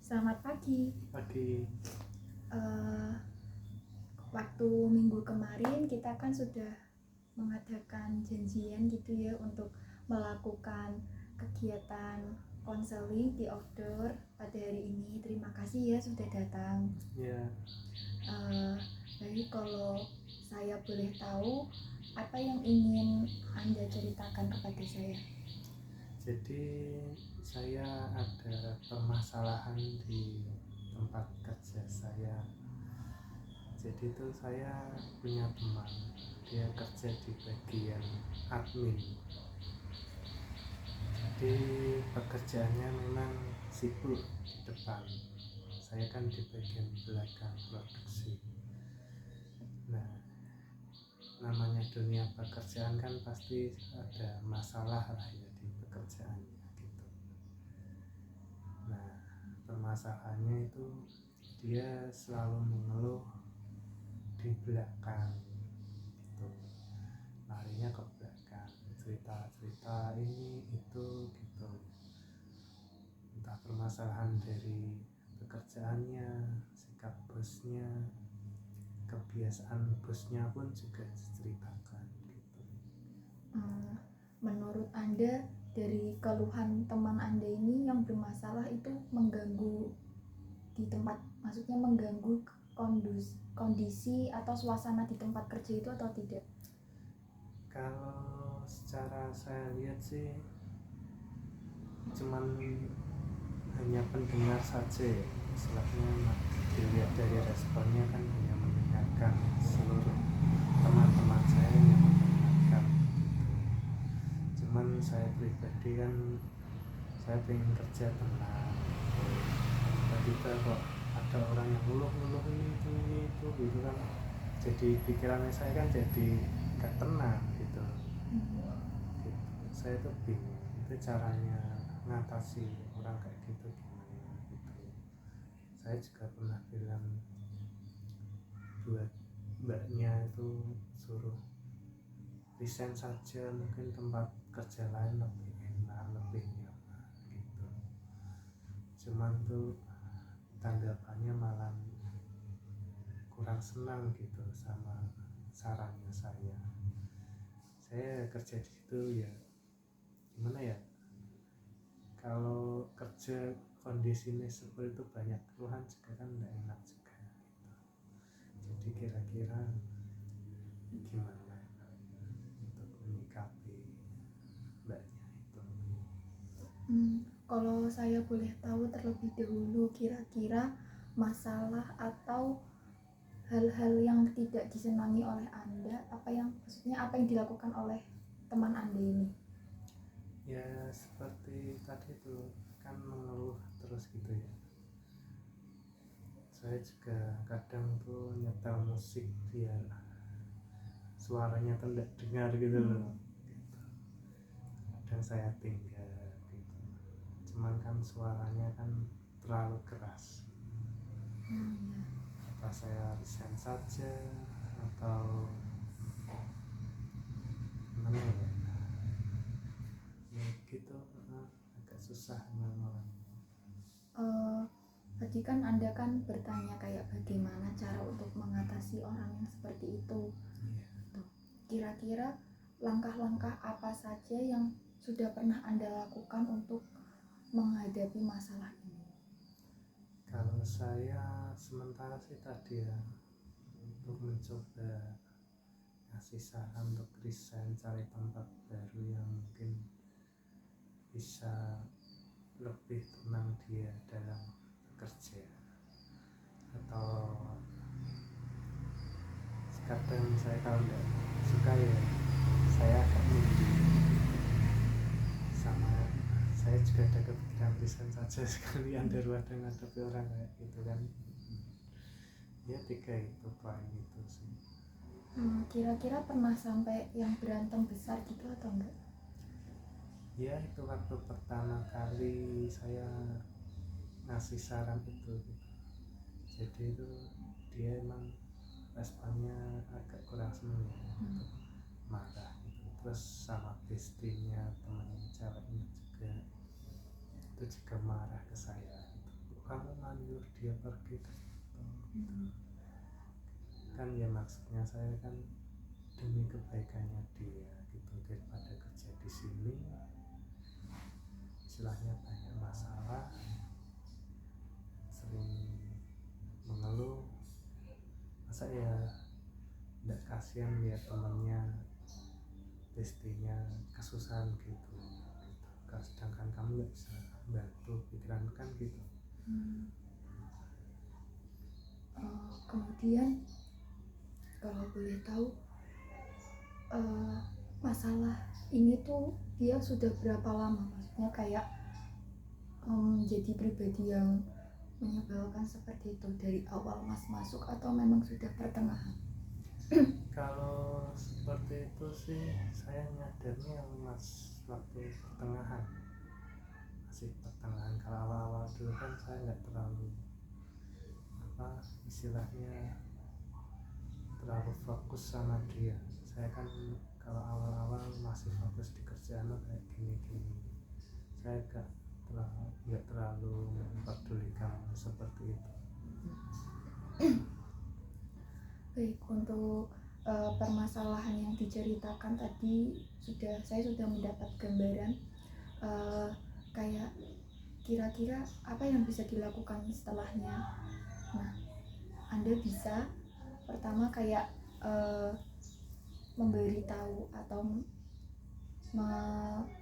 Selamat pagi. Pagi. Waktu minggu kemarin kita kan sudah mengadakan janjian gitu ya untuk melakukan kegiatan konseling di outdoor pada hari ini. Terima kasih ya sudah datang. Ya. Jadi kalau saya boleh tahu apa yang ingin Anda ceritakan kepada saya? Jadi saya ada permasalahan di tempat kerja saya. Jadi itu saya punya teman, dia kerja di bagian admin. Jadi pekerjaannya memang sibuk di depan. Saya kan di bagian belakang produksi. Nah, namanya dunia pekerjaan kan pasti ada masalah lah ya di pekerjaannya gitu. Nah, permasalahannya itu dia selalu mengeluh di belakang gitu, larinya ke belakang, cerita ini itu gitu, entah permasalahan dari pekerjaannya, sikap bosnya, kebiasaan bosnya pun juga diceritakan gitu. Menurut Anda dari keluhan teman Anda ini yang bermasalah itu mengganggu di tempat, maksudnya mengganggu kondisi atau suasana di tempat kerja itu atau tidak? Kalau secara saya lihat sih cuman hanya pendengar saja ya, istilahnya dilihat dari responnya kan hanya mendengarkan, seluruh teman-teman saya yang mendengarkan gitu. Cuman saya pribadi kan saya pengen kerja tenang, tiba-tiba kok ada orang yang ngeluh ini itu gitu kan, jadi pikirannya saya kan jadi gak tenang gitu. Saya tuh bingung itu caranya ngatasi orang kayak gitu gimana gitu. Saya juga pernah bilang buat mbaknya itu suruh resign saja, mungkin tempat kerja lain lebih enak, lebih nyaman gitu. Cuman tuh tanggapannya malah kurang senang gitu sama sarannya saya. Saya kerja di situ ya gimana ya, kalau kerja kondisinya seperti itu banyak keluhan juga kan tidak enak juga gitu. Jadi kira-kira gimana untuk menyikapi mbaknya itu? Kalau saya boleh tahu terlebih dahulu, kira-kira masalah atau hal-hal yang tidak disenangi oleh Anda, maksudnya apa yang dilakukan oleh teman Anda ini? Ya seperti tadi tuh kan mengeluh terus gitu ya. Saya juga kadang tuh nyetel musik biar suaranya tuh tidak dengar gitu loh gitu. Kadang saya tinggal gitu, cuman kan suaranya kan terlalu keras. Apa saya resign saja atau gimana ya gitu, agak susah memang. Tadi kan Anda kan bertanya kayak bagaimana cara untuk mengatasi orang yang seperti itu. Kira-kira langkah-langkah apa saja yang sudah pernah Anda lakukan untuk menghadapi masalah ini? Kalau saya sementara sih tadi ya, untuk mencoba ngasih saran untuk resign, cari tempat baru yang mungkin bisa lebih tenang dia dalam bekerja. Atau kadang saya kalau nggak suka ya saya agak mundur. Sama saya juga ada kepikiran resign saja sekalian daripada ngadepi orang kayak gitu kan. Ya 3 itu poin itu sih. Kira-kira pernah sampai yang berantem besar gitu atau enggak? Ya itu waktu pertama kali saya ngasih saran itu gitu. Jadi itu dia emang responnya agak kurang seneng ya, marah gitu. Terus sama bestinya teman ceweknya juga itu juga marah ke saya gitu. kamu menyuruh dia pergi ke situ. Kan ya maksudnya saya kan demi kebaikannya dia gitu, daripada kerja di sini istilahnya banyak masalah, sering mengeluh, masa ya tidak kasihan lihat temannya istrinya kesusahan gitu. Sedangkan kamu nggak bisa bantu, pikiran kan gitu. Kemudian kalau boleh tahu, masalah ini tuh dia sudah berapa lama, maksudnya kayak jadi pribadi yang menyebalkan seperti itu dari awal Mas masuk atau memang sudah pertengahan? Kalau seperti itu sih saya nyadarnya Mas waktu pertengahan, masih pertengahan. Kalau awal-awal dulu kan saya nggak terlalu istilahnya terlalu fokus sama dia. Saya kan kalau awal-awal masih fokus di kerjaan kayak gini-gini, saya nggak terlalu memperdulikan seperti itu. Baik, untuk permasalahan yang diceritakan tadi saya sudah mendapat gambaran, kayak kira-kira apa yang bisa dilakukan setelahnya. Nah, Anda bisa pertama kayak memberitahu atau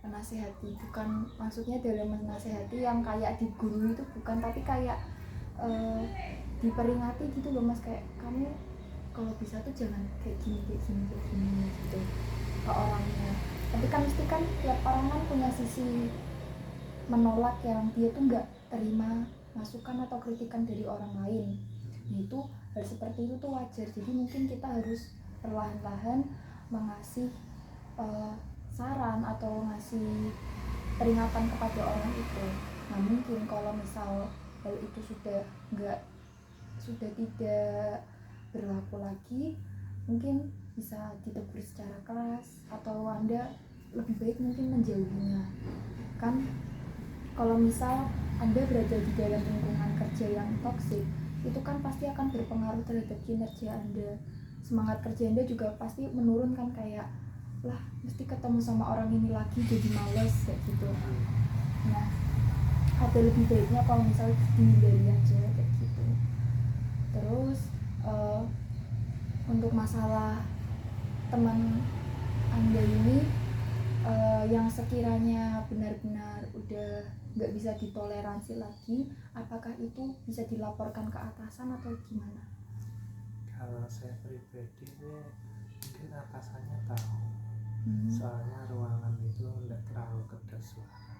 menasehati, bukan maksudnya dalam menasehati yang kayak digurui itu bukan, tapi kayak diperingati gitu loh Mas, kayak kamu kalau bisa tuh jangan kayak gini gitu ke orangnya. Tapi kan mesti kan tiap orang kan punya sisi menolak yang dia tuh nggak terima masukan atau kritikan dari orang lain. Nah, itu hal seperti itu tuh wajar. Jadi mungkin kita harus perlahan-lahan mengasih saran atau ngasih peringatan kepada orang itu. Nah, mungkin kalau misal hal itu sudah tidak berlaku lagi, mungkin bisa ditegur secara keras atau Anda lebih baik mungkin menjauhinya. Kan kalau misal Anda berada di dalam lingkungan kerja yang toksik, itu kan pasti akan berpengaruh terhadap kinerja Anda. Semangat kerja Anda juga pasti menurun kan, kayak lah mesti ketemu sama orang ini lagi jadi males kayak gitu. Nah, ada lebih baiknya kalau misal dihindari aja kayak gitu. Terus untuk masalah teman Anda ini yang sekiranya benar-benar udah nggak bisa ditoleransi lagi, apakah itu bisa dilaporkan ke atasan atau gimana? Kalau saya pribadi mungkin atasannya tahu, soalnya ruangan itu nggak terlalu kedap suara,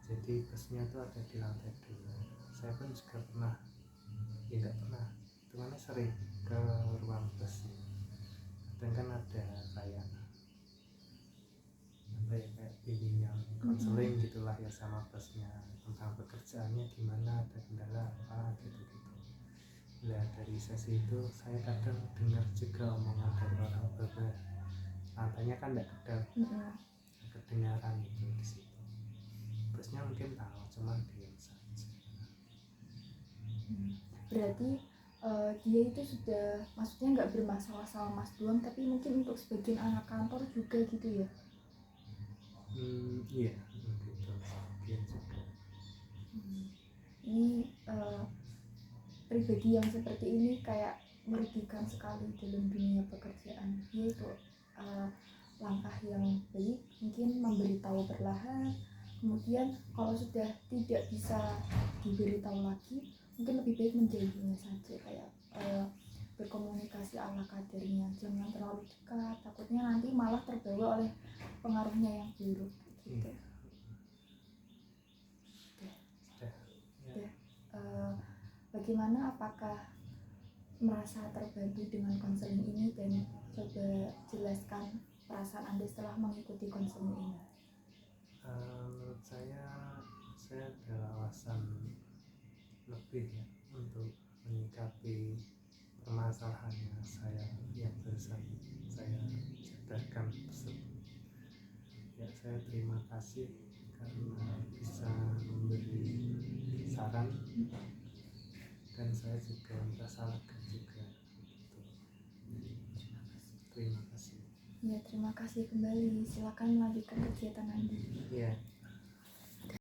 jadi busnya tuh ada di lantai 2. Saya pun juga pernah, nggak pernah, cuman sering ke ruang busnya. Kadang kan ada kayak bimbingan konseling gitulah ya sama busnya tentang pekerjaannya gimana, ada kendala apa gitu-gitu. Nah, dari sesi itu saya kadang dengar juga omongan dari orang berbeda, lantainya kan nggak kedap, kedengaran itu di situ. Busnya mungkin tahu, cuman diam saja. Berarti dia itu sudah, maksudnya nggak bermasalah sama Mas doang, tapi mungkin untuk sebagian anak kantor juga gitu ya? Iya, gitu, sebagian juga. Ini pribadi yang seperti ini kayak merugikan sekali dalam dunia pekerjaan. Yaitu langkah yang baik mungkin memberitahu perlahan, kemudian kalau sudah tidak bisa diberitahu lagi, mungkin lebih baik menjauhinya saja, kayak berkomunikasi ala kadarnya, jangan terlalu dekat, takutnya nanti malah terbawa oleh pengaruhnya yang buruk gitu. Bagaimana, apakah merasa terbantu dengan konseling ini, dan coba jelaskan perasaan Anda setelah mengikuti konseling ini? Menurut saya ada wawasan lebih ya untuk menyikapi permasalahannya saya yang barusan saya jabarkan tersebut. Ya, saya terima kasih karena bisa memberi saran mendengarkan dan saya juga merasa lega juga gitu. Terima kasih. Ya, terima kasih kembali. Silakan melanjutkan kegiatan Anda. Iya.